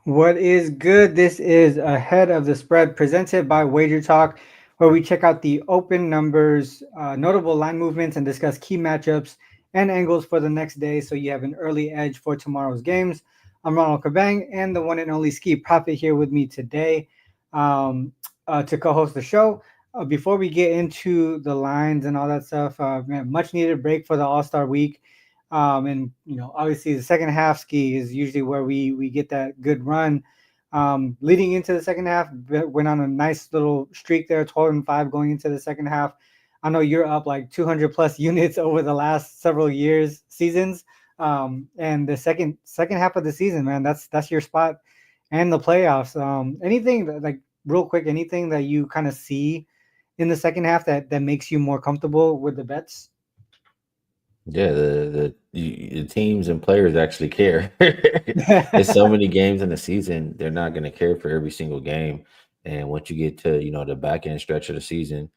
What is good? This is Ahead of the Spread presented by Wager Talk, where we check out the open numbers, notable line movements, and discuss key matchups and angles for the next day so you have an early edge for tomorrow's games. I'm Ronald Cabang and the one and only Skee Prophet here with me today to co host the show. Before we get into the lines and all that stuff, man, much needed break for the All Star week. And obviously the second half ski is usually where we get that good run. Leading into the second half, went on a nice little streak there, 12-5 going into the second half. I know you're up like 200 plus units over the last several years, seasons. And the second half of the season, man, that's your spot and the playoffs. Anything that, like real quick, anything that you kind of see in the second half that makes you more comfortable with the bets? Yeah, the teams and players actually care. It's so many games in the season; they're not going to care for every single game. And once you get to the back end stretch of the season,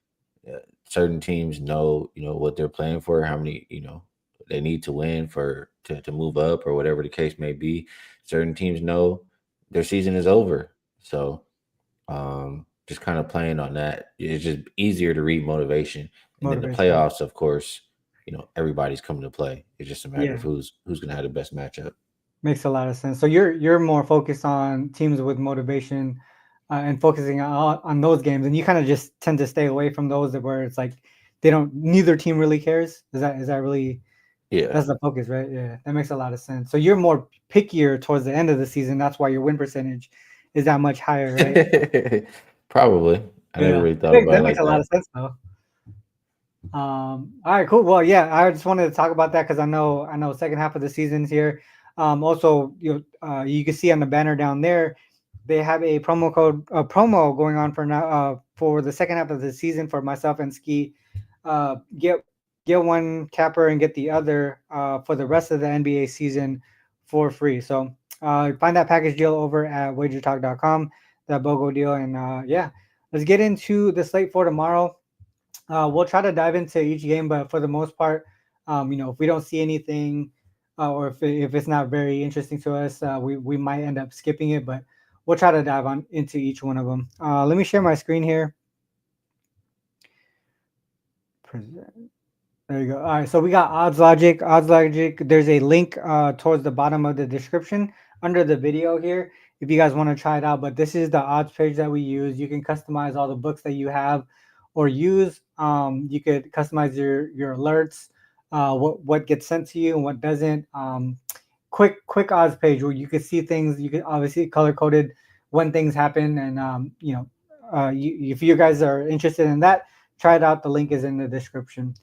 certain teams know what they're playing for, how many they need to win for to move up or whatever the case may be. Certain teams know their season is over, so just kind of playing on that. It's just easier to read motivation, and then the Motivation. playoffs, of course, everybody's coming to play. It's just a matter of Yeah. who's going to have the best matchup. Makes a lot of sense. So you're more focused on teams with motivation and focusing on those games, and you kind of just tend to stay away from those that where it's like they don't. Neither team really cares. Is that really Yeah, that's the focus, right? Yeah, that makes a lot of sense. So you're more pickier towards the end of the season. That's why your win percentage is that much higher, right? probably. I never Yeah, really that thought makes, about that it makes like a lot that. of sense though. All right, cool. Well, yeah, I just wanted to talk about that because I know second half of the season's here. Also, you can see on the banner down there, they have a promo going on for now for the second half of the season for myself and Ski. Get one capper and get the other for the rest of the NBA season for free. So find that package deal over at wagertalk.com, that BOGO deal, and yeah, let's get into the slate for tomorrow. We'll try to dive into each game, but for the most part, if we don't see anything, or if it's not very interesting to us, we might end up skipping it. But we'll try to dive on into each one of them. Let me share my screen here. Present. There you go. All right, so we got Odds Logic. Odds Logic. There's a link towards the bottom of the description under the video here if you guys want to try it out. But this is the odds page that we use. You can customize all the books that you have or use. You could customize your alerts, what gets sent to you and what doesn't. Quick odds page where you can see things. You can obviously color coded when things happen, and if you guys are interested in that, try it out. The link is in the description.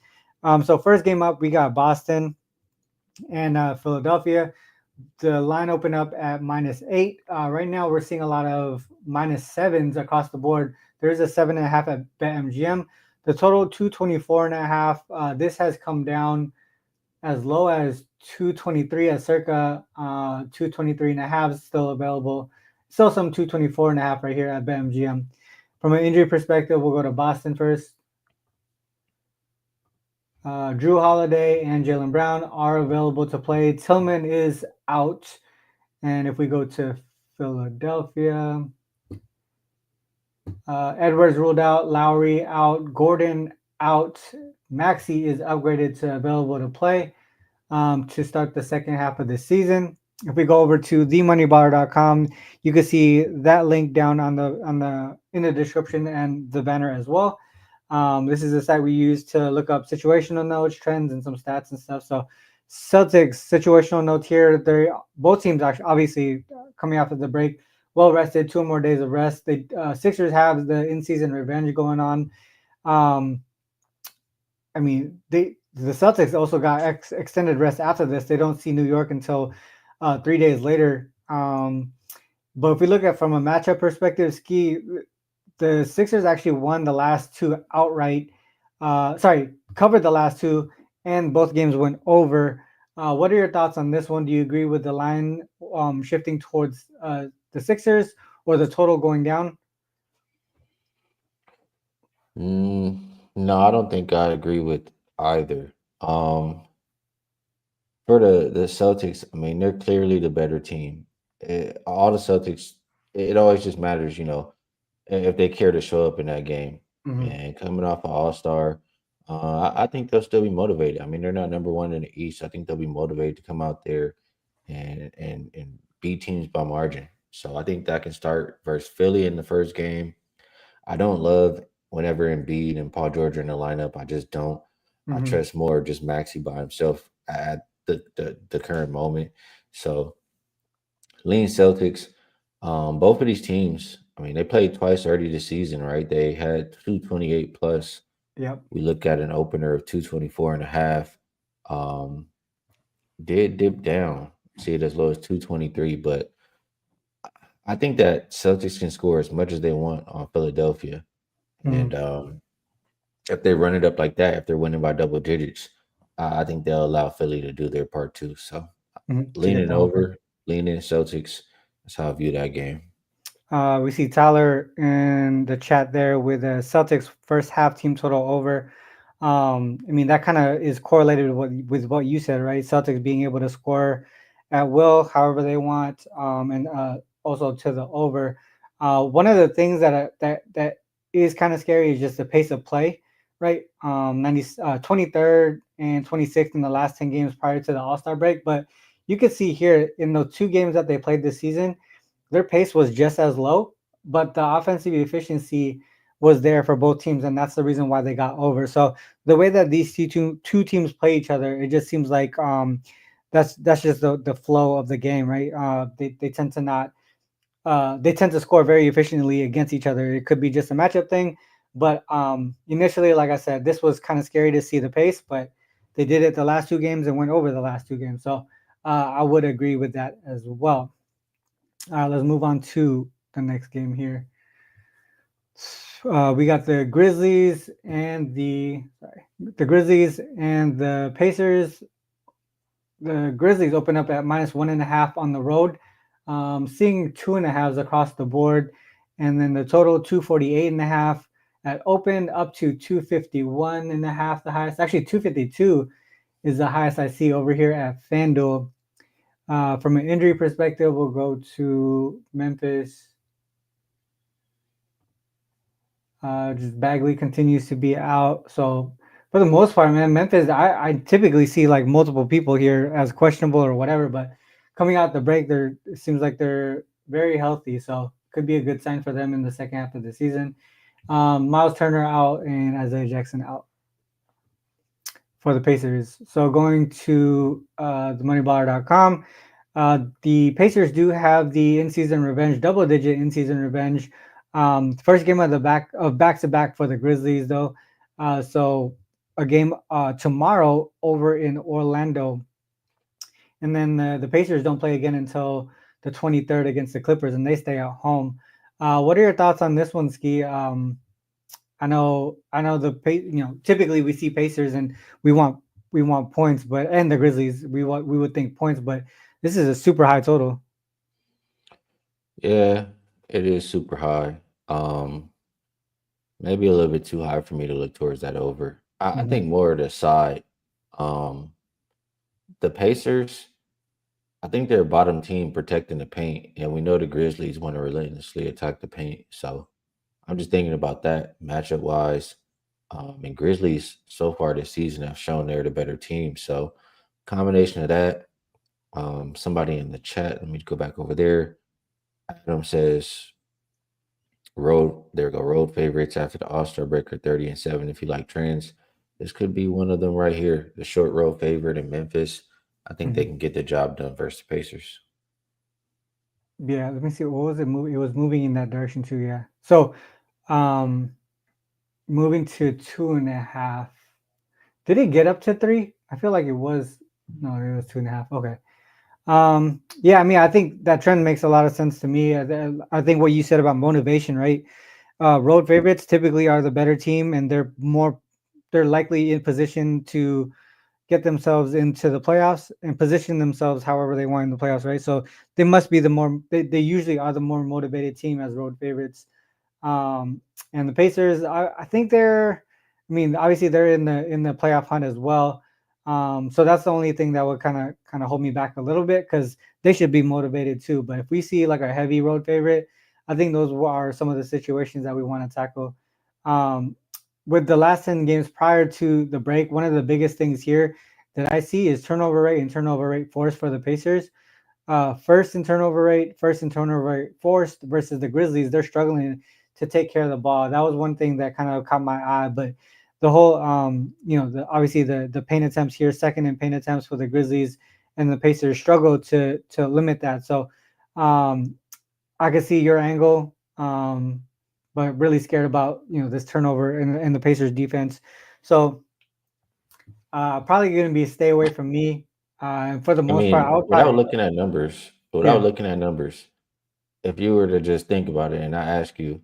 So first game up, we got Boston and Philadelphia. The line opened up at -8. Right now, we're seeing a lot of -7s across the board. There's a 7.5 at BetMGM. The total 224.5. This has come down as low as 223 at circa 223.5 is still available. Still some 224.5 right here at BetMGM. From an injury perspective, we'll go to Boston first. Drew Holiday and Jalen Brown are available to play. Tillman is out. And if we go to Philadelphia, Edwards ruled out, Lowry out, Gordon out. Maxi is upgraded to available to play to start the second half of the season. If we go over to themoneyballer.com, you can see that link down on the in the description and the banner as well. This is the site we use to look up situational notes, trends, and some stats and stuff. So, Celtics situational notes here. They both teams actually obviously coming after the break, well rested, 2 more days of rest. They Sixers have the in season revenge going on. Um, I mean, the Celtics also got extended rest after this. They don't see New York until 3 days later. But if we look at from a matchup perspective, Ski, the Sixers actually won the last two outright. Sorry, covered the last two, and both games went over. What are your thoughts on this one? Do you agree with the line shifting towards the Sixers or the total going down? Mm, no, I don't think I agree with either. For the Celtics, I mean, they're clearly the better team. all the Celtics, it always just matters, if they care to show up in that game. Hmm. And coming off an All Star, I think they'll still be motivated. I mean, they're not number one in the East. I think they'll be motivated to come out there and beat teams by margin. So I think that can start versus Philly in the first game. I don't love whenever Embiid and Paul George are in the lineup. I just don't. I Hmm. trust more just Maxi by himself at the current moment. So lean Celtics. Both of these teams, I mean, they played twice already this season, right? They had 228 plus. Yep. We look at an opener of 224 and a half. Um, did dip down, see it as low as 223, but I think that Celtics can score as much as they want on Philadelphia. Hmm. And if they run it up like that, if they're winning by double digits, I think they'll allow Philly to do their part too. So Hmm. To get leaning the over. over, leaning Celtics. That's how I view that game. We see Tyler in the chat there with the Celtics first half team total over. I mean that kind of is correlated with what you said, right? Celtics being able to score at will, however they want, and also to the over. One of the things that is kind of scary is just the pace of play, right? 23rd and 26th in the last 10 games prior to the All Star break, but you could see here in those two games that they played this season their pace was just as low, but the offensive efficiency was there for both teams, and that's the reason why they got over. So the way that these two teams play each other, it just seems like that's just the flow of the game, right? They tend to not they tend to score very efficiently against each other. It could be just a matchup thing, but initially, like I said, this was kind of scary to see the pace, but they did it the last two games and went over the last two games. So I would agree with that as well. Let's move on to the next game here. We got the Grizzlies and the Pacers. The Grizzlies open up at -1.5 on the road, seeing 2.5s across the board, and then the total 248.5 at open up to 251.5. The highest, actually 252 is the highest I see over here at FanDuel. From an injury perspective, we'll go to Memphis. Just Bagley continues to be out. So for the most part, man, Memphis, I typically see like multiple people here as questionable or whatever, but coming out the break, it seems like they're very healthy. So could be a good sign for them in the second half of the season. Miles Turner out and Isaiah Jackson out for the Pacers. So going to themoneyballer.com, the Pacers do have the in-season revenge, double-digit in-season revenge. First game of the back-to-back for the Grizzlies, though. So a game tomorrow over in Orlando, and then the Pacers don't play again until the 23rd against the Clippers, and they stay at home. What are your thoughts on this one, Skee? I know typically we see Pacers and we want we want points, but and the Grizzlies we would think points, but this is a super high total. Yeah, it is super high. Maybe a little bit too high for me to look towards that over. I Hmm. think more of the side. Um, the Pacers, I think they're a bottom team protecting the paint, and we know the Grizzlies want to relentlessly attack the paint. So I'm just thinking about that matchup wise. And Grizzlies so far this season have shown they're the better team. So combination of that, somebody in the chat, let me go back over there. Adam says road, there go road favorites after the All-Star break are 30-7. If you like trends, this could be one of them right here. The short road favorite in Memphis. I think they Hmm. can get the job done versus the Pacers. Yeah, let me see. What was it? It was moving in that direction too. Yeah. So, um, moving to 2.5. Did it get up to 3? I feel like it was. No, it was 2.5. Okay. Yeah, I mean, I think that trend makes a lot of sense to me. I think what you said about motivation, right? Road favorites typically are the better team, and they're likely in position to get themselves into the playoffs and position themselves however they want in the playoffs, right? So they must be they usually are the more motivated team as road favorites. Um, and the Pacers, I think I mean, obviously they're in the playoff hunt as well. So that's the only thing that would kind of hold me back a little bit because they should be motivated too. But if we see like a heavy road favorite, I think those are some of the situations that we want to tackle. Um, with the last 10 games prior to the break, one of the biggest things here that I see is turnover rate and turnover rate forced for the Pacers. First in turnover rate forced versus the Grizzlies. They're struggling to take care of the ball. That was one thing that kind of caught my eye. But the whole, obviously the paint attempts here, second in paint attempts for the Grizzlies, and the Pacers struggle to limit that. So um, I can see your angle, but really scared about this turnover in the Pacers defense. So probably going to be stay away from me. And for the I most part, I mean, would probably without yeah looking at numbers, if you were to just think about it and I ask you, are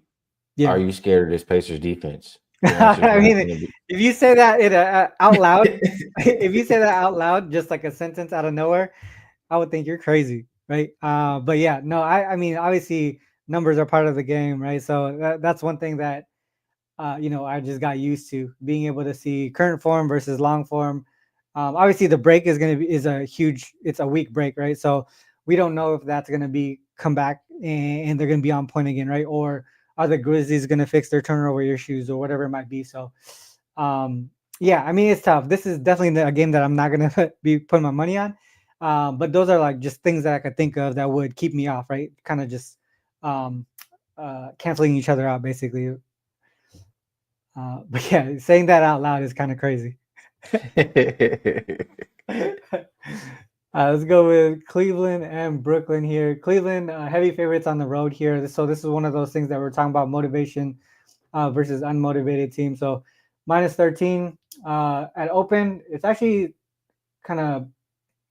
yeah. you scared of this Pacers defense? Your answer is I not mean, going to if you say that out loud, be. if you say that out loud, just like a sentence out of nowhere, I would think you're crazy, right? But yeah, no, I mean, obviously numbers are part of the game, right? So that's one thing that I just got used to being able to see current form versus long form. Obviously, the break it's a week break, right? So we don't know if that's going to be come back and they're going to be on point again, right? Or are the Grizzlies going to fix their turnover issues or whatever it might be? So, um, yeah, I mean, it's tough. This is definitely a game that I'm not going to be putting my money on. But those are like just things that I could think of that would keep me off, right? Kind of just um, canceling each other out, basically. But yeah, saying that out loud is kind of crazy. Let's go with Cleveland and Brooklyn here. Cleveland, heavy favorites on the road here. So this is one of those things that we're talking about motivation versus unmotivated team. So minus 13 at open. It's actually kind of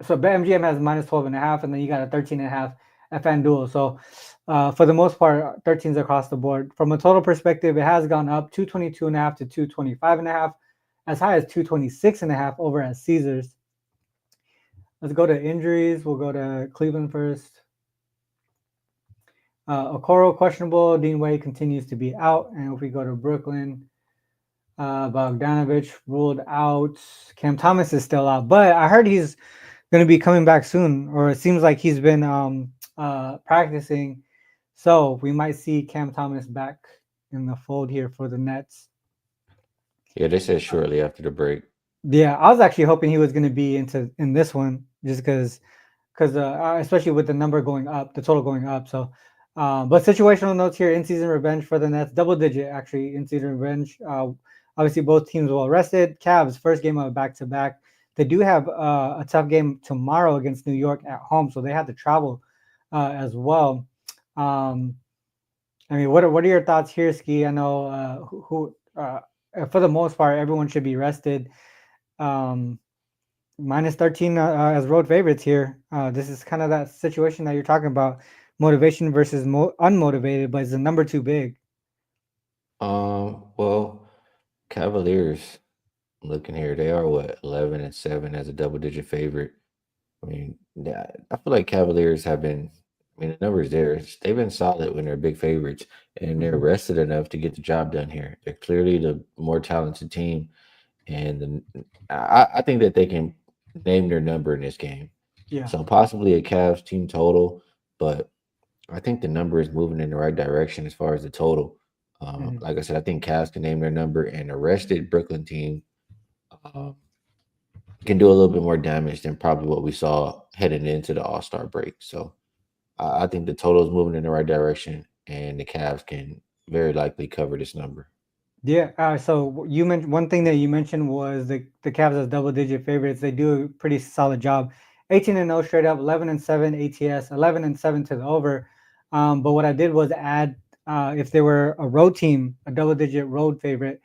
so BetMGM has minus 12 and a half, and then you got a 13 and a half at FanDuel. So for the most part, 13s across the board. From a total perspective, it has gone up 222 and a half to 225 and a half, as high as 226 and a half over at Caesars. Let's go to injuries. We'll go to Cleveland first. Okoro questionable. Dean Wade continues to be out. And if we go to Brooklyn, Bogdanovich ruled out. Cam Thomas is still out, but I heard he's going to be coming back soon, or it seems like he's been practicing. So we might see Cam Thomas back in the fold here for the Nets. Yeah, they said shortly after the break. Yeah, I was actually hoping he was going to be in this one just because especially with the number going up, the total going up. So, but situational notes here: in-season revenge for the Nets, double digit actually in-season revenge. Obviously, both teams well rested. Cavs first game of a back-to-back. They do have a tough game tomorrow against New York at home, so they have to travel as well. Um, I mean, what are your thoughts here, Skee? I know for the most part, everyone should be rested. Um, minus 13 as road favorites here. This is kind of that situation that you're talking about, motivation versus unmotivated, but is the number too big? Well, Cavaliers, I'm looking here, they are what, 11-7 as a double-digit favorite. I mean, yeah, I feel like Cavaliers have been. I mean, the numbers there. They've been solid when they're big favorites, and they're Mhm. rested enough to get the job done here. They're clearly the more talented team, and I think that they can name their number in this game. Yeah. So possibly a Cavs team total, but I think the number is moving in the right direction as far as the total. Mhm. Like I said, I think Cavs can name their number, and the rested Brooklyn team um, can do a little bit more damage than probably what we saw heading into the All Star break. So I think the total is moving in the right direction, and the Cavs can very likely cover this number. Yeah. So you mentioned one thing that you mentioned was the Cavs as double digit favorites. They do a pretty solid job. 18-0 straight up, 11-7 ATS, 11-7 to the over. But what I did was add if they were a road team, a double digit road favorite,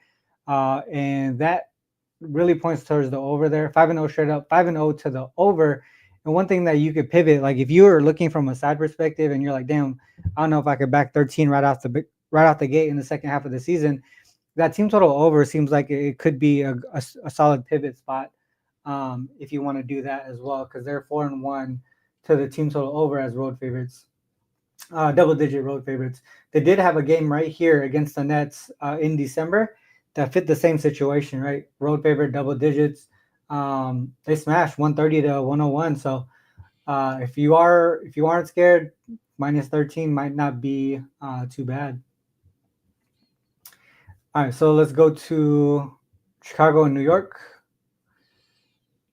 and that really points towards the over there. 5-0 straight up, 5-0 to the over. And one thing that you could pivot, like if you were looking from a side perspective and you're like, damn, I don't know if I could back 13 right off the gate in the second half of the season, that team total over seems like it could be a solid pivot spot if you want to do that as well because they're 4-1 to the team total over as road favorites, double digit road favorites. They did have a game right here against the Nets in December that fit the same situation, right? Road favorite, double digits. They smashed 130 to 101. So if you aren't scared, minus 13 might not be too bad. All right, so let's go to Chicago and New York.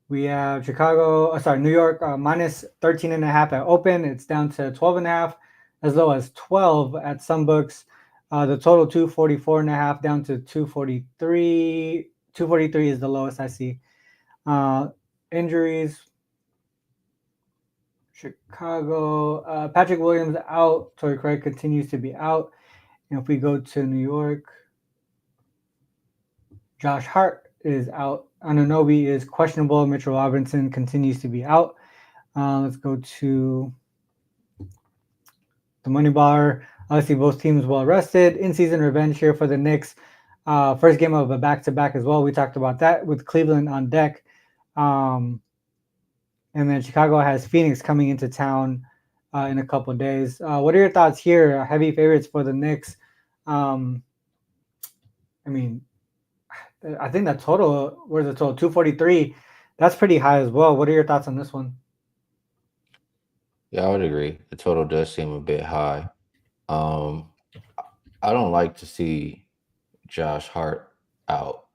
We have New York minus 13 and a half at open. It's down to 12 and a half, as low as 12 at some books. The total 244 and a half down to 243. 243 is the lowest I see. Injuries. Chicago, Patrick Williams out. Torrey Craig continues to be out. And if we go to New York, Josh Hart is out. Anunoby is questionable. Mitchell Robinson continues to be out. Let's go to the money bar. Obviously, both teams well rested. In-season revenge here for the Knicks. First game of a back-to-back as well. We talked about that with Cleveland on deck. And then Chicago has Phoenix coming into town in a couple of days. What are your thoughts here? Heavy favorites for the Knicks. I mean, I think that total, where's the total? 243. That's pretty high as well. What are your thoughts on this one? Yeah, I would agree. The total does seem a bit high. Um, I don't like to see Josh Hart out,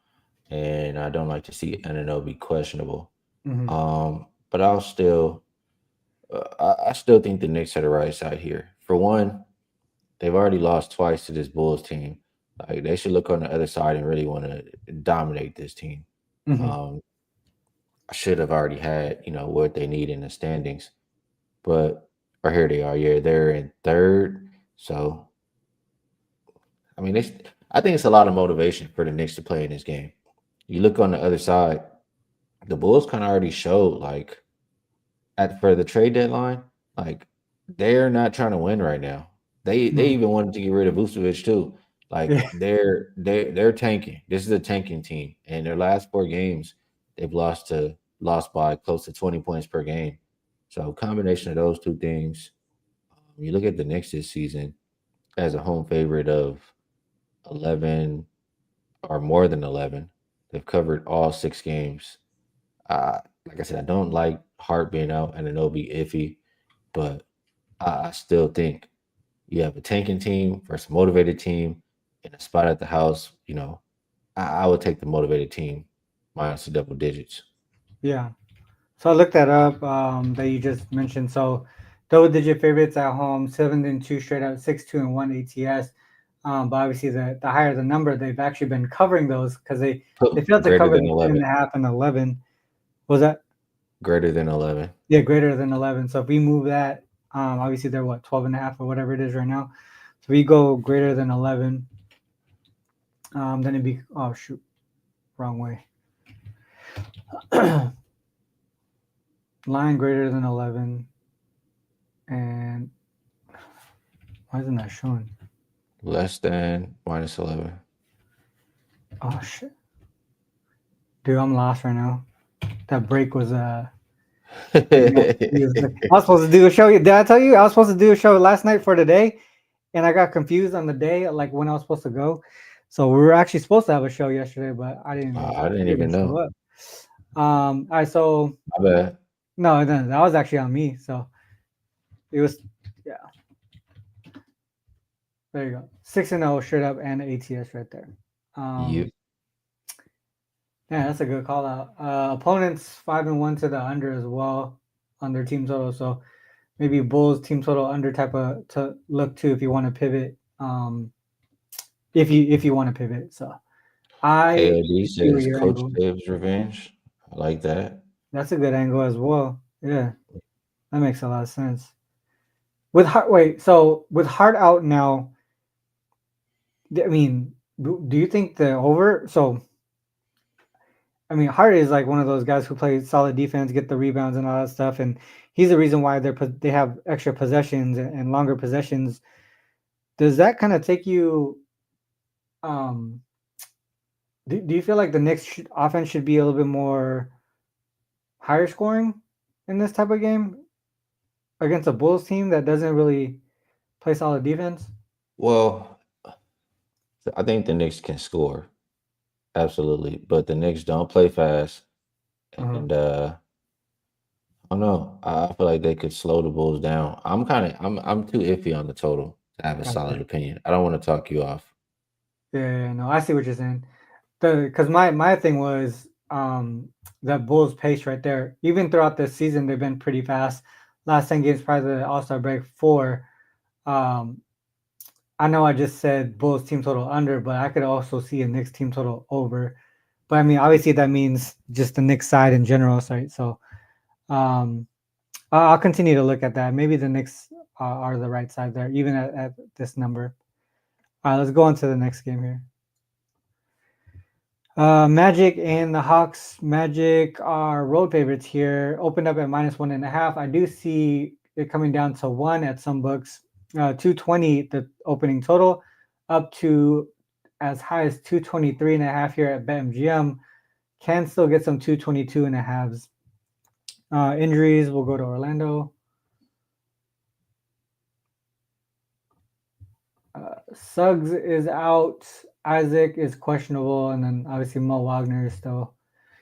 and I don't like to see Anunoby questionable. But I still think the Knicks are the right side here. For one, they've already lost twice to this Bulls team. Like they should look on the other side and really want to dominate this team. Um, I should have already had what they need in the standings, but or here they are. Yeah, they're in third. So I mean, I think it's a lot of motivation for the Knicks to play in this game. You look on the other side, the Bulls kind of already showed like for the trade deadline, like they're not trying to win right now. They even wanted to get rid of Vucevic too. Like Yeah. they're tanking. This is a tanking team, and their last 4 games they've lost by close to 20 points per game. So combination of those two things. You look at the Knicks this season as a home favorite of 11 or more than 11. They've covered all 6 games. Like I said, I don't like Hart being out and it'll be iffy, but I still think you have a tanking team versus a motivated team in a spot at the house. I would take the motivated team minus the double digits. Yeah. So I looked that up that you just mentioned. So double-digit favorites at home, 7-2 straight out, 6-2-1 ATS. But obviously, the higher the number, they've actually been covering those because they failed to Greater cover than the 10 and 11. a half and 11. Was that? Greater than 11. Yeah, greater than 11. So if we move that, obviously they're what, 12 and a half or whatever it is right now. So we go greater than 11. Then it'd be, oh, shoot, wrong way. Line greater than 11. And why isn't that showing? Less than minus 11. Oh, shit. Dude, I'm lost right now. That break was, I was supposed to do a show. Did I tell you? I was supposed to do a show last night for today, and I got confused on the day, like when I was supposed to go. So we were actually supposed to have a show yesterday, but I didn't even show know. up. All right, so My bad. no, that was actually on me. So it was, yeah. There you go, 6-0 straight up and ATS right there. You. Yeah, that's a good call out. Opponents 5-1 to the under as well on their team total. So maybe Bulls team total under type of to look to if you want to pivot. If you want to pivot. So I KOD see where says your Coach angle. Tibbs revenge. I like that. That's a good angle as well. Yeah, that makes a lot of sense. With Hart, so with Hart out now, I mean, do you think the over? So I mean, Hart is like one of those guys who plays solid defense, get the rebounds and all that stuff, and he's the reason why they have extra possessions and longer possessions. Does that kind of take you? Um, do you feel like the Knicks offense should be a little bit more higher scoring in this type of game against a Bulls team that doesn't really play solid defense? Well, I think the Knicks can score. Absolutely. But the Knicks don't play fast. Uh-huh. and I don't know. I feel like they could slow the Bulls down. I'm too iffy on the total to have a solid Gotcha. opinion. I don't want to talk you off. Yeah, no, I see what you're saying. Because my thing was that Bulls pace right there. Even throughout the season, they've been pretty fast. Last 10 games prior to the All Star break, four. Um, I know I just said Bulls team total under, but I could also see a Knicks team total over. But I mean, obviously that means just the Knicks side in general, right? So um, I'll continue to look at that. Maybe the Knicks are the right side there, even at this number. All right, let's go on to the next game here. Magic and the Hawks. Magic are road favorites here. Opened up at -1.5. I do see it coming down to one at some books. 220 the opening total, up to as high as 223.5 here at BetMGM. Can still get some 222.5s. Injuries will go to Orlando. Suggs is out. Isaac is questionable, and then obviously Mo Wagner is still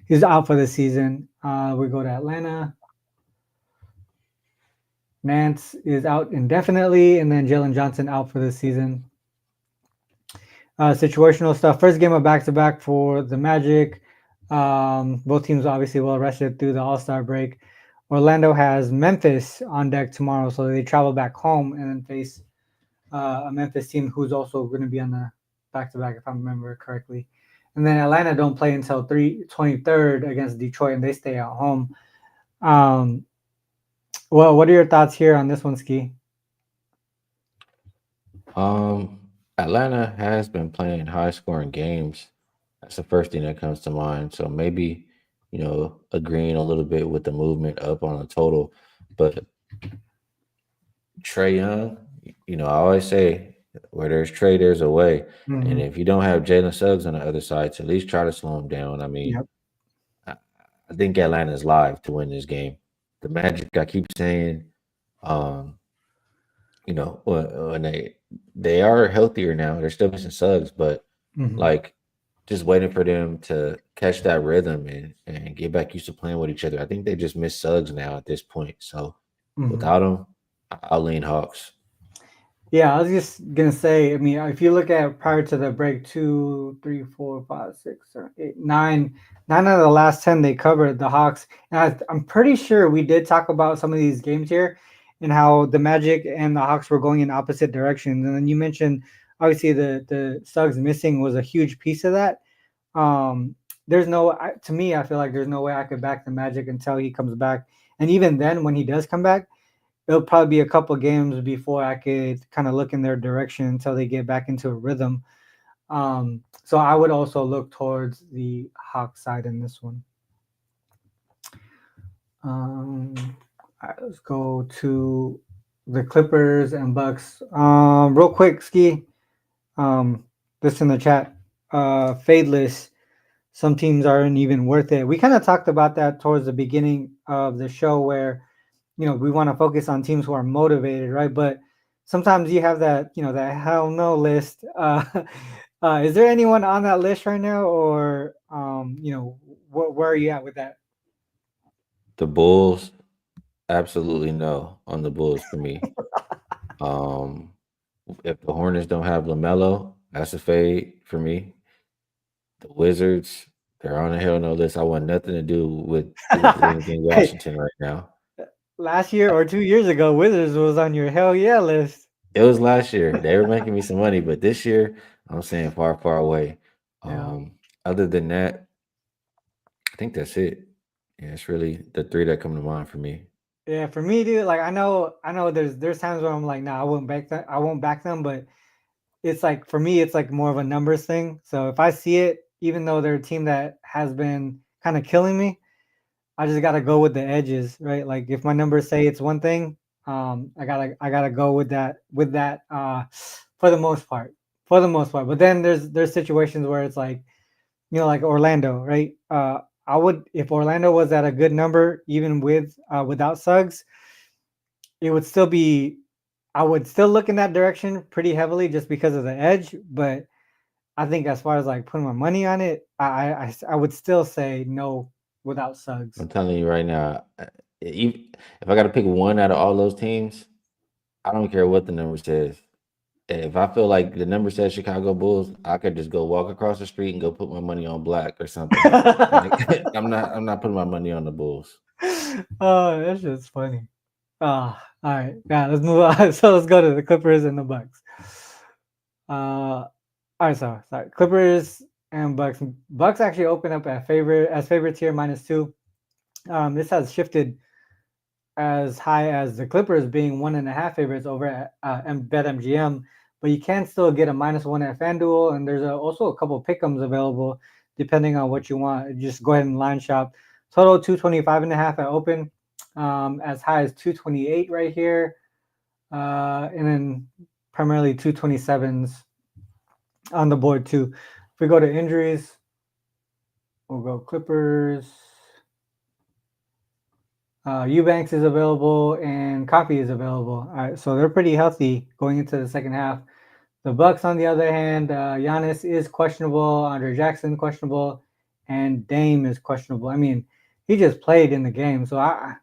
he's out for the season. We go to Atlanta. Nance is out indefinitely, and then Jalen Johnson out for the season. Situational stuff. First game of back-to-back for the Magic. Both teams obviously well rested through the All-Star break. Orlando has Memphis on deck tomorrow, so they travel back home and then face a Memphis team who's also going to be on the back-to-back, if I remember correctly. And then Atlanta don't play until 23rd against Detroit, and they stay at home. Well, what are your thoughts here on this one, Skee? Um, Atlanta has been playing high scoring games. That's the first thing that comes to mind. So maybe, agreeing a little bit with the movement up on the total. But Trey Young, I always say where there's Trey, there's a way. And Mm-hmm. if you don't have Jalen Suggs on the other side, to at least try to slow him down. I mean, Yep. I, I think Atlanta's live to win this game. The Magic, I keep saying, um, when they are healthier now, they're still missing Suggs, but Mm-hmm. like just waiting for them to catch that rhythm and get back used to playing with each other. I think they just miss Suggs now at this point. So Mm-hmm. without him, I'll lean Hawks. Yeah, I was just gonna say. I mean, if you look at prior to the break, 2, 3, 4, 5, 6, 7, 8, 9 out of the last 10 they covered the Hawks. And I'm pretty sure we did talk about some of these games here, and how the Magic and the Hawks were going in opposite directions. And then you mentioned obviously the Suggs missing was a huge piece of that. Um, there's to me, I feel like there's no way I could back the Magic until he comes back. And even then, when he does come back, it'll probably be a couple games before I could kind of look in their direction until they get back into a rhythm. So I would also look towards the Hawk side in this one. All right, let's go to the Clippers and Bucks. Real quick, Skee. This in the chat. Fadeless. Some teams aren't even worth it. We kind of talked about that towards the beginning of the show, where we want to focus on teams who are motivated, right? But sometimes you have that hell no list. Is there anyone on that list right now, or where are you at with that? The Bulls, absolutely no on the Bulls for me. Um, if the Hornets don't have LaMelo, that's a fade for me. The Wizards, they're on a hell no list. I want nothing to do with anything Hey, Washington right now. last year or 2 years ago, Wizards was on your hell yeah list. It was last year. They were making me some money, but this year I'm saying far, far away. Yeah. Other than that, I think that's it. Yeah, it's really the three that come to mind for me. Yeah, for me, dude, like I know there's times where I'm like, nah, I won't back them, but it's like for me, it's like more of a numbers thing. So if I see it, even though they're a team that has been kind of killing me, I just gotta go with the edges, right? Like if my numbers say it's one thing, I gotta go with that for the most part. For the most part. But then there's situations where it's like, like Orlando, right? I would if Orlando was at a good number, even without Suggs, it would still be I would still look in that direction pretty heavily just because of the edge. But I think as far as like putting my money on it, I would still say no, without Suggs. I'm telling you right now, if I got to pick one out of all those teams, I don't care what the number says. If I feel like the number says Chicago Bulls, I could just go walk across the street and go put my money on black or something. Like I'm not putting my money on the Bulls. Oh, that's just funny. All right. Yeah, let's move on. So let's go to the Clippers and the Bucks. All right, so sorry. Clippers and Bucks. Bucks actually open up at favorites here -2. This has shifted as high as the Clippers being 1.5 favorites over at BetMGM, but you can still get a -1 at FanDuel, and there's also a couple pick'ems available depending on what you want. Just go ahead and line shop. Total 225.5 at open, as high as 228 right here, and then primarily 227s on the board too. If we go to injuries, we'll go Clippers. Eubanks is available and Coffee is available. All right, so they're pretty healthy going into the second half. The Bucks, on the other hand, Giannis is questionable, Andre Jackson questionable, and Dame is questionable. I mean, he just played in the game, so I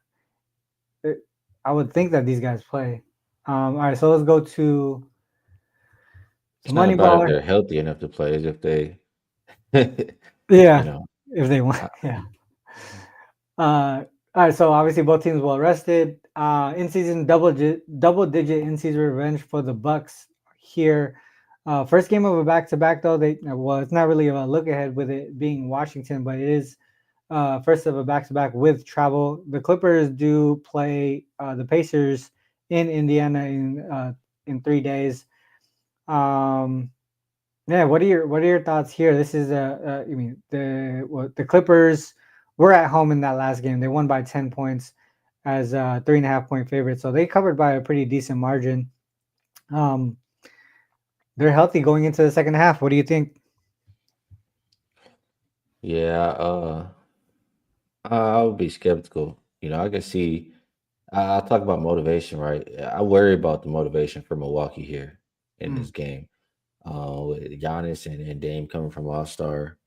would think that these guys play. All right, so let's go to the It's not money about if baller. they're healthy enough to play, as if they, you Yeah, know, if they want. I, Yeah. All right, so obviously both teams well rested. In season double digit in season revenge for the Bucks here. First game of a back to back though. It's not really a look ahead with it being Washington, but it is first of a back to back with travel. The Clippers do play the Pacers in Indiana in 3 days. Um, yeah, what are your thoughts here? This is I mean the Clippers were at home in that last game. They won by 10 points as 3.5 point favorites, so they covered by a pretty decent margin. Um, they're healthy going into the second half. What do you think? yeah, I would be skeptical. I can see. I talk about motivation, right? I worry about the motivation for Milwaukee here in Mm, this game. With Giannis and Dame coming from All Star,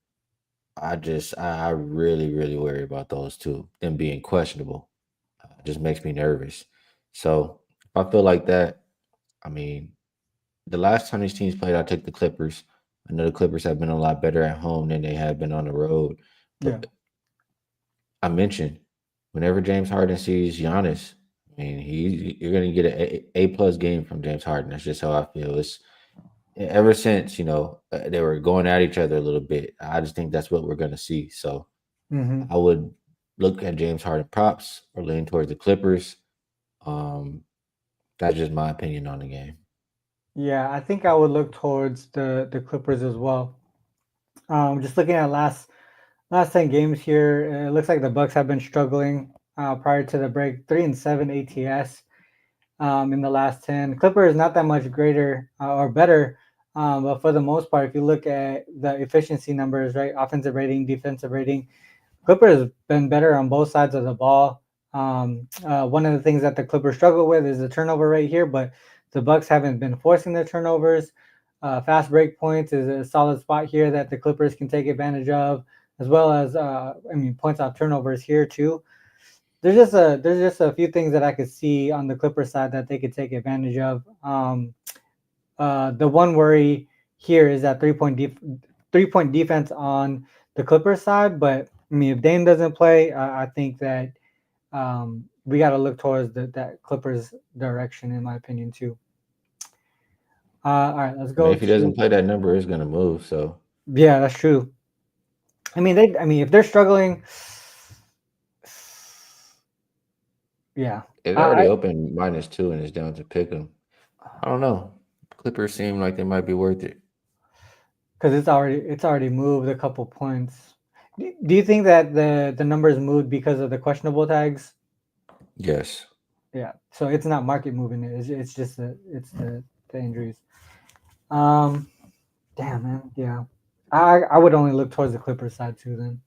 I really really worry about those two. Them being questionable just makes me nervous. So if I feel like that, I mean, the last time these teams played, I took the Clippers. I know the Clippers have been a lot better at home than they have been on the road. yeah. But I mentioned whenever James Harden sees Giannis, I mean, you're going to get an A plus game from James Harden. That's just how I feel. It's ever since they were going at each other a little bit. I just think that's what we're going to see. So Hmm. I would look at James Harden props or lean towards the Clippers. Um, that's just my opinion on the game. Yeah, I think I would look towards the Clippers as well. Just looking at last 10 games here, it looks like the Bucks have been struggling prior to the break. 3-7 ATS. In the last 10. Clippers not that much greater or better, but for the most part, if you look at the efficiency numbers, right, offensive rating, defensive rating, Clippers been better on both sides of the ball. One of the things that the Clippers struggle with is the turnover rate here, but the Bucks haven't been forcing the turnovers. Fast break points is a solid spot here that the Clippers can take advantage of, as well as points off turnovers here too. There's just a few things that I could see on the Clippers side that they could take advantage of. The one worry here is that 3 point defense on the Clippers side, but I mean if Dame doesn't play, I think that we got to look towards that Clippers direction, in my opinion too. All right, let's I mean, go if he doesn't to play, that number is going to move. So yeah, that's true. I mean if they're struggling, yeah, it's already I open -2 and it's down to pick 'em. I don't know. Clippers seem like they might be worth it. because it's already moved a couple points. Do you think that the numbers moved because of the questionable tags? Yes. Yeah, so it's not market moving it. It's just the injuries. Um, damn man, yeah. I would only look towards the Clippers side too. Then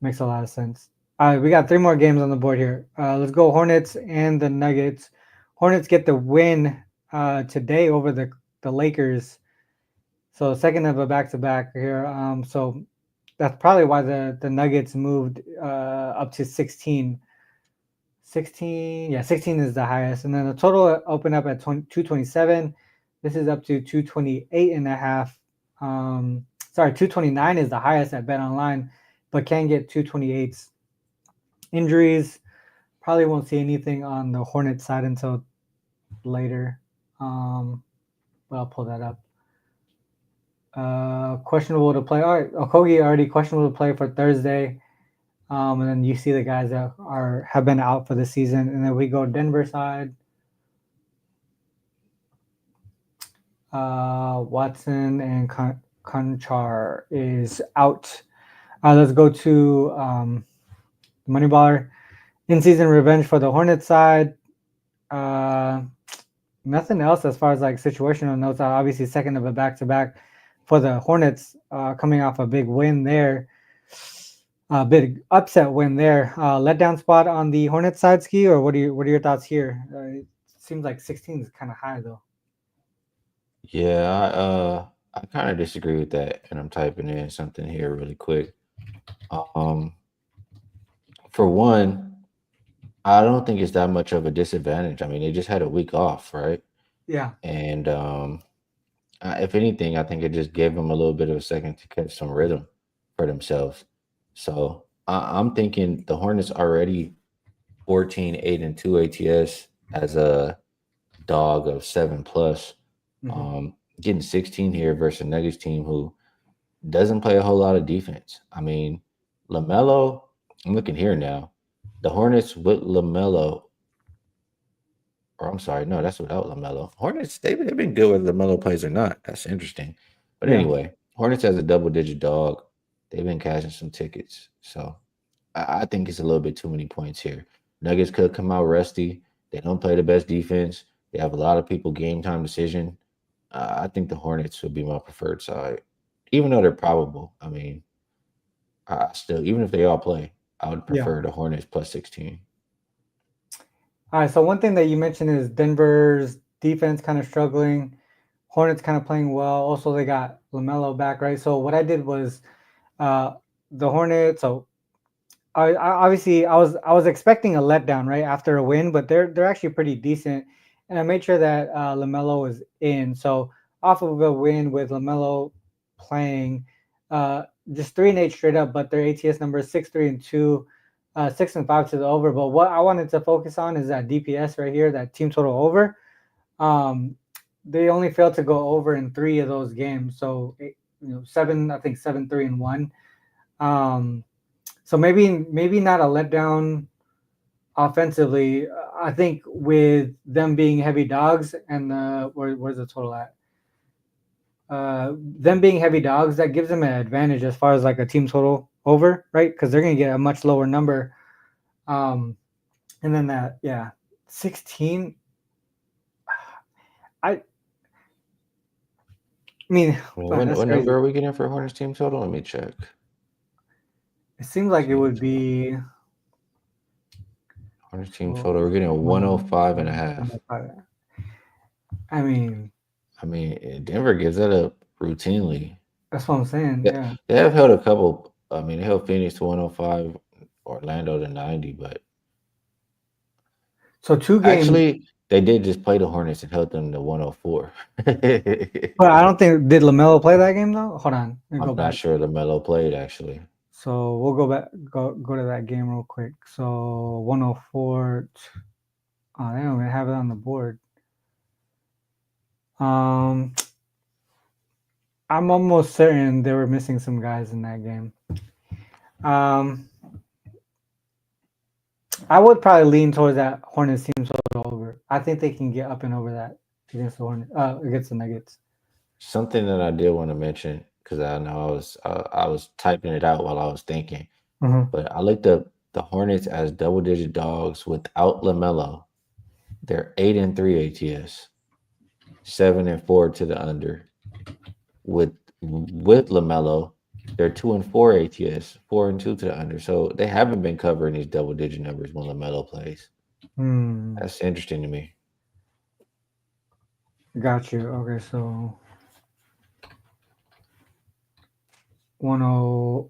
makes a lot of sense. All right, we got 3 more games on the board here. Let's go Hornets and the Nuggets. Hornets get the win today over the Lakers. So second of a back to back here. So that's probably why the Nuggets moved up to 16. 16, yeah, 16 is the highest. And then the total opened up at 227. This is up to 228 and a half. Sorry, 229 is the highest at Bet Online, but can get 228s. Injuries, probably won't see anything on the Hornets side until later. But I'll pull that up. Questionable to play. All right, Okogie already questionable to play for Thursday. And then you see the guys that have been out for the season. And then we go Denver side. Watson and Conchar is out. Let's go to Moneyballer. In-season revenge for the Hornets side. Nothing else as far as like situational notes. Obviously, second of a back-to-back for the Hornets, coming off a big win there. Big upset win there. Letdown spot on the Hornets side, Skee, or what are your thoughts here? It seems like 16 is kind of high though. Yeah, I kind of disagree with that, and I'm typing in something here really quick. For one, I don't think it's that much of a disadvantage. I mean, they just had a week off, right? Yeah. And if anything, I think it just gave them a little bit of a second to catch some rhythm for themselves. So I'm thinking the Hornets already 14, 8, and 2 ATS as a dog of 7+. Getting 16 here versus a Nuggets team who doesn't play a whole lot of defense. I mean, LaMelo, I'm looking here now. The Hornets with LaMelo, or I'm sorry, no, that's without LaMelo. Hornets, they've been good whether LaMelo plays or not. That's interesting. But Yeah. anyway, Hornets has a double-digit dog. They've been cashing some tickets. So I think it's a little bit too many points here. Nuggets could come out rusty. They don't play the best defense. They have a lot of people game time decision. I think the Hornets would be my preferred side, even though they're probable. I mean, I still, even if they all play, I would Yeah. prefer the Hornets plus 16. All right. So one thing that you mentioned is Denver's defense kind of struggling. Hornets kind of playing well. Also, they got LaMelo back, right? So what I did was the Hornets. So I obviously I was expecting a letdown right after a win, but they're actually pretty decent. And I made sure that LaMelo was in. So off of a win with LaMelo playing, just 3-8 straight up, but their ATS number is 6-3-2, 6-5 to the over. But what I wanted to focus on is that DPS right here, that team total over. They only failed to go over in 3 of those games. So 7, I think 7-3-1. So maybe not a letdown offensively. I think with them being heavy dogs and where's the total at? Them being heavy dogs, that gives them an advantage as far as like a team total over, right? Because they're gonna get a much lower number. And then 16. I mean, What number are we getting for Hornets team total? Let me check. It seems like it would be Hornets team total. We're getting a 105.5. I mean, Denver gives that up routinely. That's what I'm saying. Yeah. They have held a couple. I mean, they held Phoenix to 105, Orlando to 90, but so 2 games. Actually, they did just play the Hornets and held them to 104. But I don't think did LaMelo play that game though. Hold on, I'm not sure LaMelo played actually. So we'll go to that game real quick. So 104. Oh, they don't even have it on the board. I'm almost certain they were missing some guys in that game. I would probably lean towards that Hornets team total over. I think they can get up and over that against the against the Nuggets. Something that I did want to mention because I know I was typing it out while I was thinking, but I looked up the Hornets as double-digit dogs without LaMelo. They're 8-3 ATS, 7-4 to the under. With LaMelo, they're 2-4 ATS, 4-2 to the under. So they haven't been covering these double-digit numbers when LaMelo plays. That's interesting to me. Got you. Okay, so 10.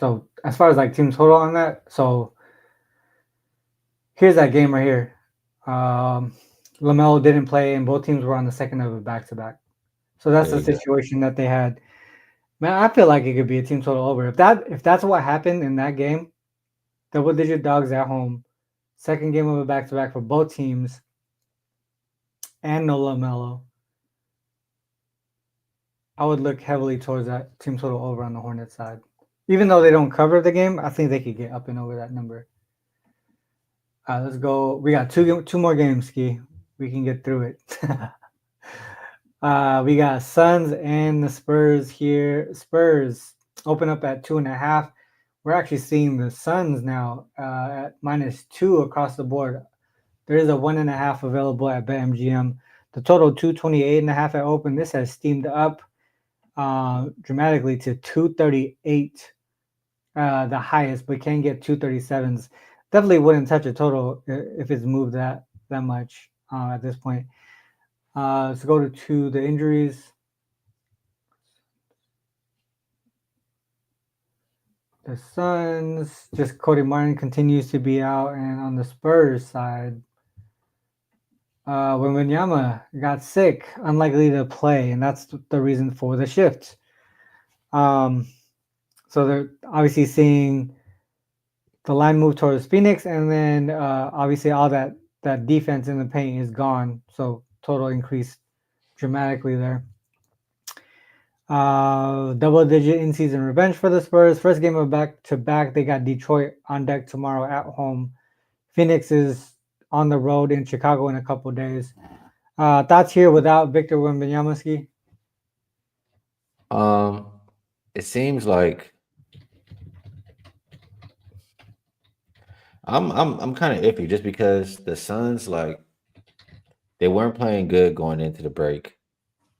So as far as like team total on that, so here's that game right here. LaMelo didn't play, and both teams were on the second of a back-to-back. So that's There the you go. situation that they had. Man, I feel like it could be a team total over. If that's what happened in that game, double-digit dogs at home, second game of a back-to-back for both teams, and no LaMelo, I would look heavily towards that team total over on the Hornets side. Even though they don't cover the game, I think they could get up and over that number. Let's go. We got two more games, Skee. We can get through it. We got Suns and the Spurs here. Spurs open up at 2.5. We're actually seeing the Suns now at -2 across the board. There is a 1.5 available at BetMGM. The total 228.5 at open. This has steamed up dramatically to 238, the highest, but can get 237s. Definitely wouldn't touch a total if it's moved that much at this point. Let's go to the injuries. The Suns, just Cody Martin continues to be out, and on the Spurs side, Wembanyama got sick, unlikely to play, and that's the reason for the shift. So they're obviously seeing the line move towards Phoenix, and then obviously all that defense in the paint is gone, so total increase dramatically there. Double-digit in-season revenge for the Spurs. First game of back-to-back. They got Detroit on deck tomorrow at home. Phoenix is on the road in Chicago in a couple days. Thoughts here without Victor Wembanyama? It seems like I'm kind of iffy just because the Suns like they weren't playing good going into the break.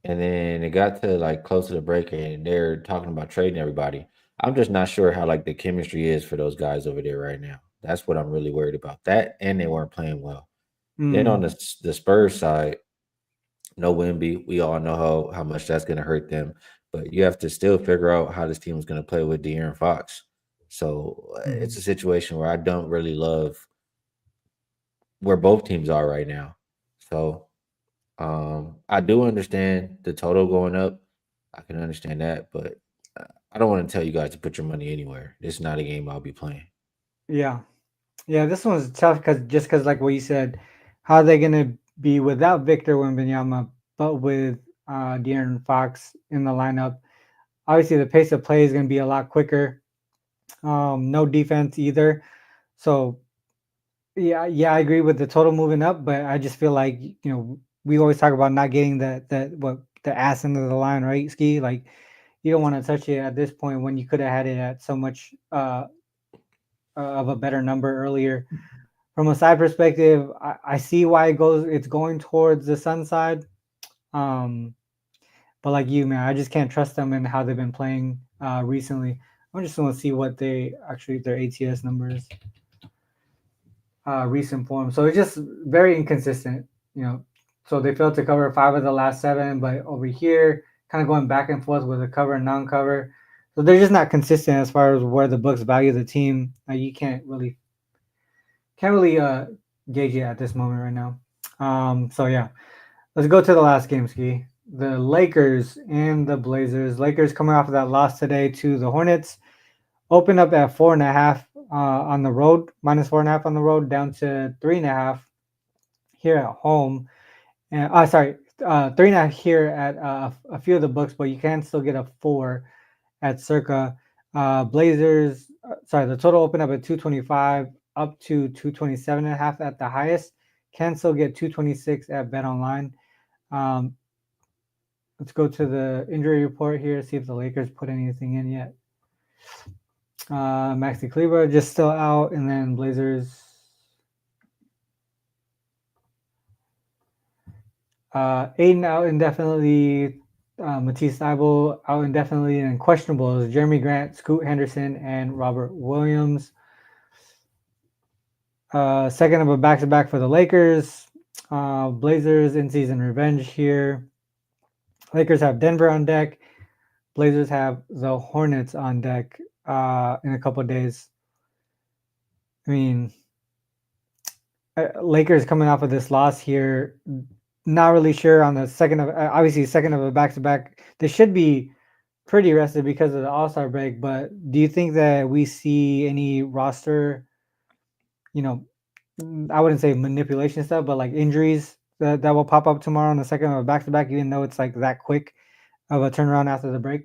And then it got to like close to the break and they're talking about trading everybody. I'm just not sure how like the chemistry is for those guys over there right now. That's what I'm really worried about. That and they weren't playing well. Then on the Spurs side, no Wimby. We all know how much that's gonna hurt them. But you have to still figure out how this team is gonna play with De'Aaron Fox. So it's a situation where I don't really love where both teams are right now. So I do understand the total going up. I can understand that, but I don't want to tell you guys to put your money anywhere. This is not a game I'll be playing. Yeah. Yeah, this one's tough because like what you said, how are they gonna be without Victor Wembanyama, but with De'Aaron Fox in the lineup? Obviously, the pace of play is gonna be a lot quicker. No defense either. So yeah, I agree with the total moving up, but I just feel like we always talk about not getting the ass into the line, right, Skee? Like you don't want to touch it at this point when you could have had it at so much of a better number earlier. From a side perspective, I see why it's going towards the Sun side. But like you, man, I just can't trust them in how they've been playing recently. I just want to see what their ATS numbers, recent form. So it's just very inconsistent. So they failed to cover 5 of the last 7, but over here, kind of going back and forth with a cover and non-cover. So they're just not consistent as far as where the books value the team. You can't really gauge it at this moment right now. So yeah, let's go to the last game, Skee. The Lakers and the Blazers. Lakers coming off of that loss today to the Hornets. Open up at 4.5 on the road, -4.5 on the road, down to 3.5 here at home. And 3.5 here at a few of the books, but you can still get a 4 at Circa. Blazers, the total open up at 225 up to 227.5 at the highest. Can still get 226 at Bet Online. Let's go to the injury report here, see if the Lakers put anything in yet. Maxi Kleber just still out, and then Blazers. Aiden out indefinitely. Matisse Thybulle out indefinitely, and questionable is Jeremy Grant, Scoot Henderson, and Robert Williams. Second of a back-to-back for the Lakers. Blazers in-season revenge here. Lakers have Denver on deck. Blazers have the Hornets on deck. in a couple of days. I mean, Lakers coming off of this loss here, not really sure on the second of obviously second of a back to back. They should be pretty rested because of the All Star break. But do you think that we see any roster, you know, I wouldn't say manipulation stuff, but like injuries that will pop up tomorrow on the second of a back to back, even though it's like that quick of a turnaround after the break?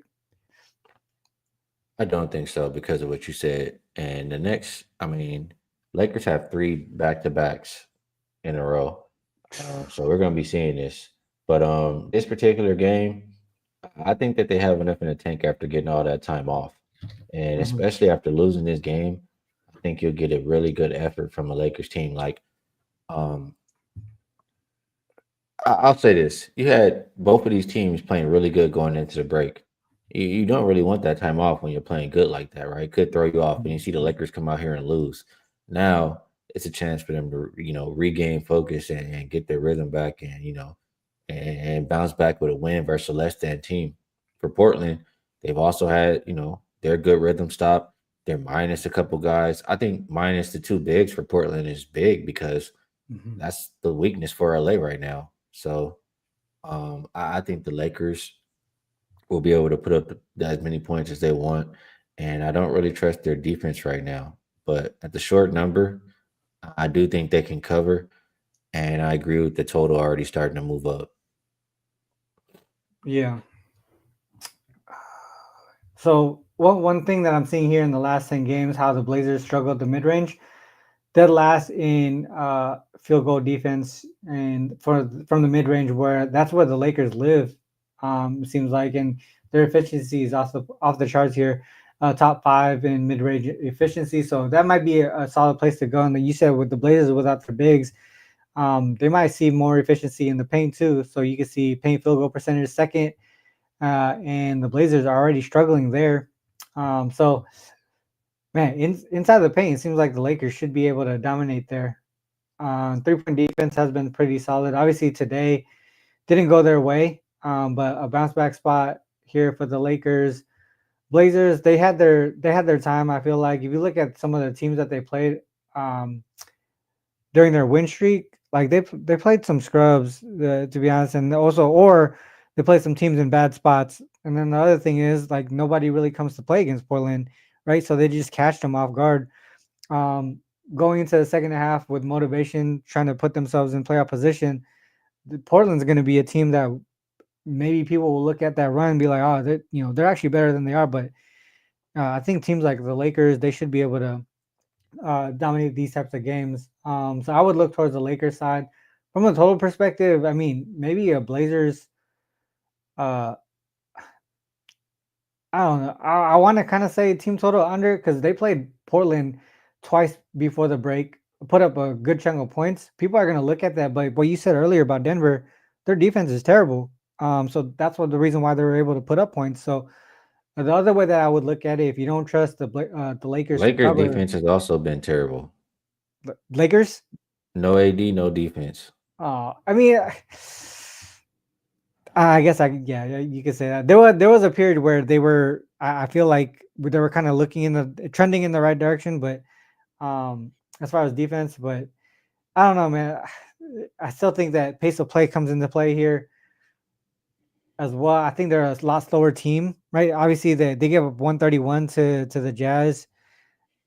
I don't think so because of what you said. And the next, I mean, Lakers have 3 back-to-backs in a row. So we're going to be seeing this. But this particular game, I think that they have enough in the tank after getting all that time off. And Mhm. especially after losing this game, I think you'll get a really good effort from a Lakers team. Like, um, I'll say this: you had both of these teams playing really good going into the break. You don't really want that time off when you're playing good like that, right? It could throw you off, and you see the Lakers come out here and lose. Now it's a chance for them to, regain focus and get their rhythm back, and and bounce back with a win versus a less than team. For Portland, they've also had, their good rhythm stop. They're minus a couple guys. I think minus the 2 bigs for Portland is big because Mhm. that's the weakness for LA right now. So I think the Lakers will be able to put up as many points as they want, and I don't really trust their defense right now. But at the short number, I do think they can cover, and I agree with the total already starting to move up. Yeah. So one thing that I'm seeing here in the last 10 games, how the Blazers struggled the mid range. Dead last in field goal defense and from the mid range, where that's where the Lakers live. It seems like, and their efficiency is also off the charts here. Top five in mid range efficiency, so that might be a solid place to go. And then you said with the Blazers without their bigs, they might see more efficiency in the paint too. So you can see paint field goal percentage second, and the Blazers are already struggling there. So man, inside the paint, it seems like the Lakers should be able to dominate there. 3 point defense has been pretty solid. Obviously, today didn't go their way, but a bounce back spot here for the Lakers. Blazers, they had their time. I feel like if you look at some of the teams that they played um, during their win streak, like they played some scrubs, to be honest, and also or they played some teams in bad spots. And then the other thing is like nobody really comes to play against Portland, right? So they just catch them off guard. um, Going into the second half with motivation, trying to put themselves in playoff position. Portland's going to be a team that maybe people will look at that run and be like, oh, they're actually better than they are. But I think teams like the Lakers, they should be able to dominate these types of games. So I would look towards the Lakers side. From a total perspective, I mean, maybe a Blazers. Uh, I don't know. I want to kind of say team total under because they played Portland twice before the break, put up a good chunk of points. People are going to look at that. But what you said earlier about Denver, their defense is terrible. So that's what the reason why they were able to put up points. So the other way that I would look at it, if you don't trust the Lakers to Lakers cover, defense has also been terrible. the Lakers. No AD, no defense. I mean, I guess yeah, you could say that. There was a period where they were. I feel like they were kind of looking in the trending in the right direction, but as far as defense, but I don't know, man. I still think that pace of play comes into play here as well. I think they're a lot slower team, right? Obviously, they gave up 131 to the Jazz,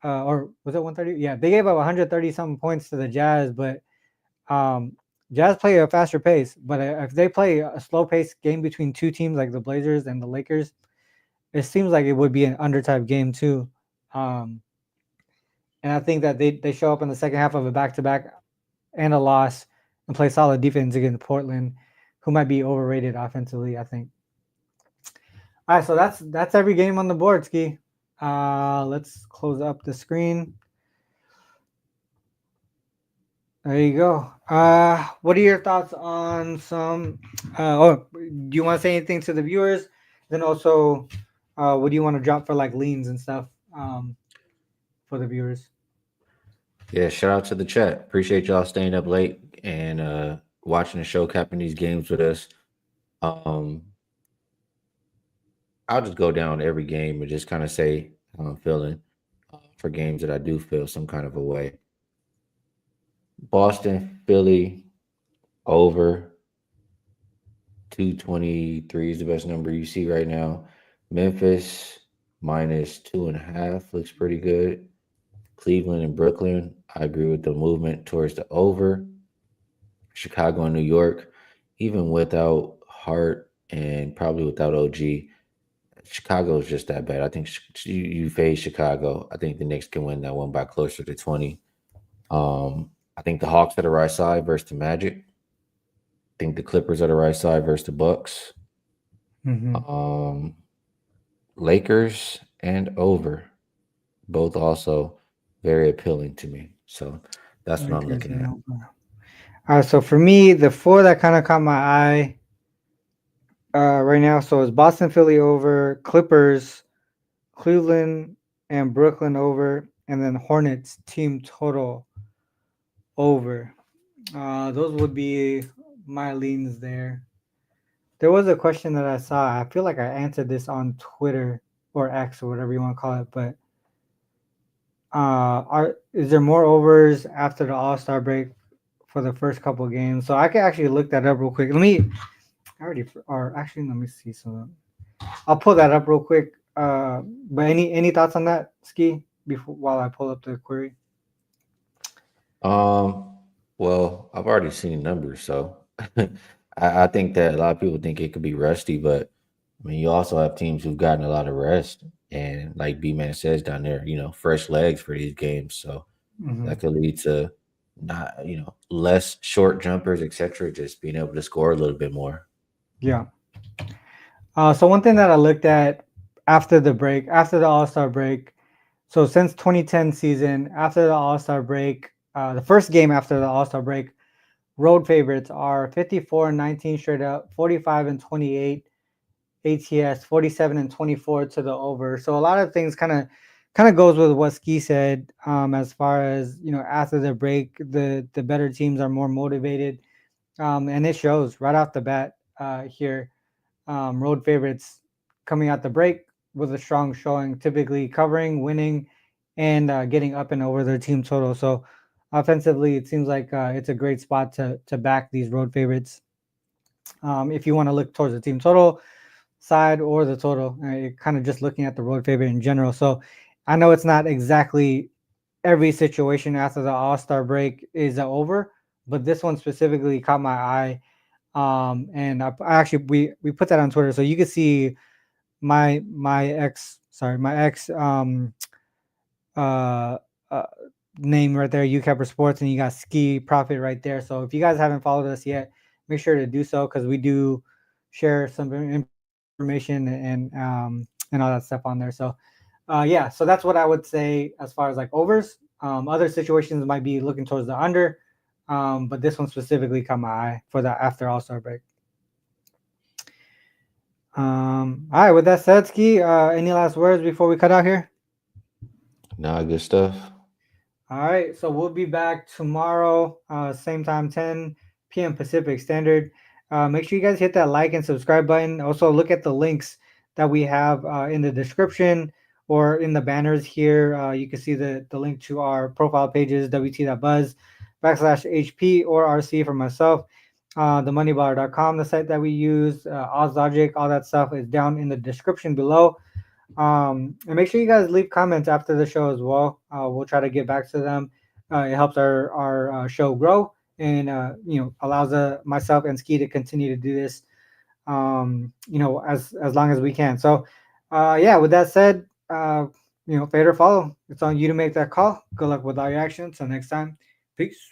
or was it 130? Yeah, they gave up 130 something points to the Jazz, but um, Jazz play a faster pace. But if they play a slow pace game between two teams like the Blazers and the Lakers, it seems like it would be an under type game too. Um, and I think that they show up in the second half of a back to back and a loss and play solid defense against Portland, who might be overrated offensively, I think. All right, so that's every game on the board, Ski. Let's close up the screen. There you go. What are your thoughts on some? Do you want to say anything to the viewers? Then also, what do you want to drop for like leans and stuff for the viewers? Yeah, shout out to the chat. Appreciate y'all staying up late and watching the show, capping these games with us. Um, I'll just go down every game and just kind of say how I'm feeling for games that I do feel some kind of a way. Boston, Philly, over 223 is the best number you see right now. Memphis minus 2.5 looks pretty good. Cleveland and Brooklyn, I agree with the movement towards the over. Chicago and New York, even without Hart and probably without OG, Chicago is just that bad. I think you fade Chicago. I think the Knicks can win that one by closer to 20. I think the Hawks are the right side versus the Magic. I think the Clippers are the right side versus the Bucks. Mm-hmm. Um, Lakers and over, both also very appealing to me. So that's what I'm Lakers looking and at. over. So for me, the four that kind of caught my eye right now, so it's Boston, Philly over, Clippers, Cleveland, and Brooklyn over, and then Hornets team total over. Those would be my leans there. There was a question that I saw. I feel like I answered this on Twitter or X or whatever you want to call it, but are is there more overs after the All Star break for the first couple of games? So I can actually look that up real quick. I already, or actually, let me see some. I'll pull that up real quick. But any thoughts on that, Ski? Before while I pull up the query. Um, well, I've already seen numbers, so I think that a lot of people think it could be rusty, but I mean, you also have teams who've gotten a lot of rest, and like B Man says down there, fresh legs for these games, so Hmm. that could lead to not, less short jumpers, etc. Just being able to score a little bit more. Yeah. So one thing that I looked at after the break, after the All Star break, so since 2010 season, after the All Star break, the first game after the All Star break, road favorites are 54 and 19 straight up, 45 and 28 ATS, 47 and 24 to the over. So a lot of things kind of goes with what Ski said. As far as after the break, the better teams are more motivated, and it shows right off the bat here. Road favorites coming out the break with a strong showing, typically covering, winning, and getting up and over their team total. So offensively, it seems like it's a great spot to back these road favorites. If you want to look towards the team total side or the total, kind of just looking at the road favorite in general. So I know it's not exactly every situation after the All Star break is over, but this one specifically caught my eye. And I actually we put that on Twitter, so you can see my ex uh, uh name right there, Youcapper Sports, and you got Skee Profit right there. So if you guys haven't followed us yet, make sure to do so because we do share some information and all that stuff on there. So yeah, so that's what I would say as far as like overs. Other situations might be looking towards the under, but this one specifically caught my eye for the after All Star break. All right, with that said, Ski, any last words before we cut out here? Nah, good stuff. All right, so we'll be back tomorrow, same time, 10 p.m. Pacific Standard. Make sure you guys hit that like and subscribe button. Also, look at the links that we have in the description or in the banners here. You can see the link to our profile pages, wt.buzz /HP or RC for myself. Themoneyballer.com, the site that we use, Odds Logic, all that stuff is down in the description below. And make sure you guys leave comments after the show as well. We'll try to get back to them. It helps our show grow and allows myself and Ski to continue to do this. As long as we can. So, yeah. With that said, fade or follow. It's on you to make that call. Good luck with all your actions. Until next time, peace.